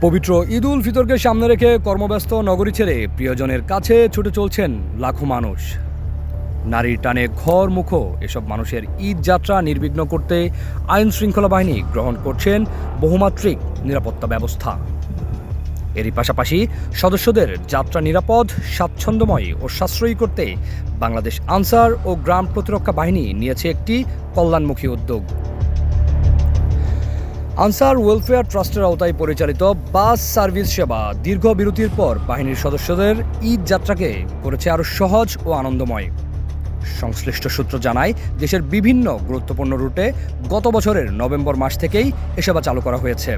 পবিত্র ঈদ উল ফিতরকে সামনে রেখে কর্মব্যস্ত নগরী ছেড়ে প্রিয়জনের কাছে ছুটে চলছেন লাখো মানুষ। নারীর টানে ঘর মুখো এসব মানুষের ঈদ যাত্রা নির্বিঘ্ন করতে আইন শৃঙ্খলা বাহিনী গ্রহণ করছেন বহুমাত্রিক নিরাপত্তা ব্যবস্থা। এরই পাশাপাশি সদস্যদের যাত্রা নিরাপদ, স্বাচ্ছন্দ্যময় ও সাশ্রয়ী করতে বাংলাদেশ আনসার ও গ্রাম প্রতিরক্ষা বাহিনী নিয়েছে একটি কল্যাণমুখী উদ্যোগ। আনসার ওয়েলফেয়ার ট্রাস্টের আওতায় পরিচালিত বাস সার্ভিস সেবা দীর্ঘ বিরতির পর বাহিনীর সদস্যদের ঈদ যাত্রাকে করেছে আরও সহজ ও আনন্দময়। সংশ্লিষ্ট সূত্র জানায়, দেশের বিভিন্ন গুরুত্বপূর্ণ রুটে গত বছরের নভেম্বর মাস থেকেই এ সেবা চালু করা হয়েছে।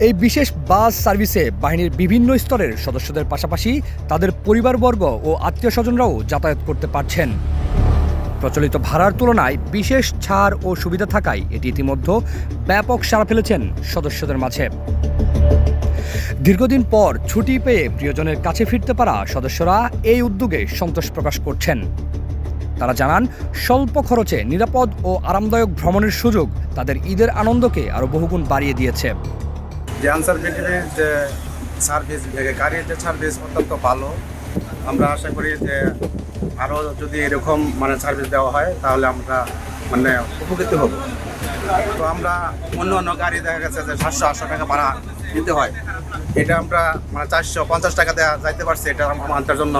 এই বিশেষ বাস সার্ভিসে বাহিনীর বিভিন্ন স্তরের সদস্যদের পাশাপাশি তাদের পরিবারবর্গ ও আত্মীয় স্বজনরাও যাতায়াত করতে পারছেন। প্রচলিত ভাড়ার তুলনায় বিশেষ ছাড় ও সুবিধা থাকায় এটি ইতিমধ্যে ব্যাপক সাড়া ফেলেছেন সদস্যদের মাঝে। দীর্ঘদিন পর ছুটি পেয়ে প্রিয়জনের কাছে ফিরতে পারা সদস্যরা এই উদ্যোগে সন্তোষ প্রকাশ করছেন। তারা জানান, স্বল্প খরচে নিরাপদ ও আরামদায়ক ভ্রমণের সুযোগ তাদের ঈদের আনন্দকে আরও বহুগুণ বাড়িয়ে দিয়েছে। যে আনসার বিটিভির যে সার্ভিস, গাড়ির যে সার্ভিস অত্যন্ত ভালো। আমরা আশা করি যে আরও যদি এরকম সার্ভিস দেওয়া হয় তাহলে আমরা উপকৃত হব। তো আমরা অন্য গাড়ি দেখা গেছে যে 700-800 টাকা ভাড়া দিতে হয়, এটা আমরা 450 টাকা দেওয়া যাইতে পারছি। এটা আমাদের জন্য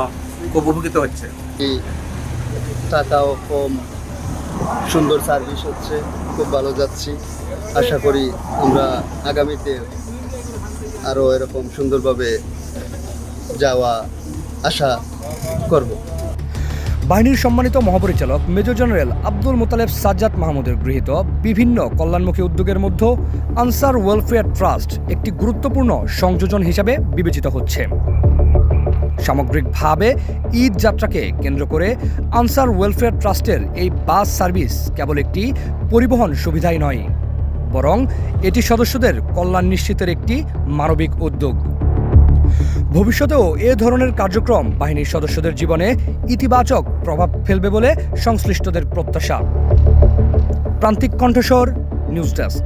খুব উপকৃত হচ্ছে। টাকাও কম, সুন্দর সার্ভিস হচ্ছে, খুব ভালো যাচ্ছি। আশা করি আমরা আগামীতে আরও এরকম সুন্দরভাবে যাওয়া আশা করব। বাহিনীর সম্মানিত মহাপরিচালক মেজর জেনারেল আব্দুল মোতালেব সাজ্জাদ মাহমুদের গৃহীত বিভিন্ন কল্যাণমুখী উদ্যোগের মধ্যে আনসার ওয়েলফেয়ার ট্রাস্ট একটি গুরুত্বপূর্ণ সংযোজন হিসাবে বিবেচিত হচ্ছে। সামগ্রিকভাবে ঈদ যাত্রাকে কেন্দ্র করে আনসার ওয়েলফেয়ার ট্রাস্টের এই বাস সার্ভিস কেবল একটি পরিবহন সুবিধাই নয়, বরং এটি সদস্যদের কল্যাণ নিশ্চিতের একটি মানবিক উদ্যোগ। ভবিষ্যতেও এ ধরনের কার্যক্রম বাহিনীর সদস্যদের জীবনে ইতিবাচক প্রভাব ফেলবে বলে সংশ্লিষ্টদের প্রত্যাশা। প্রান্তিক কণ্ঠস্বর, নিউজ ডেস্ক।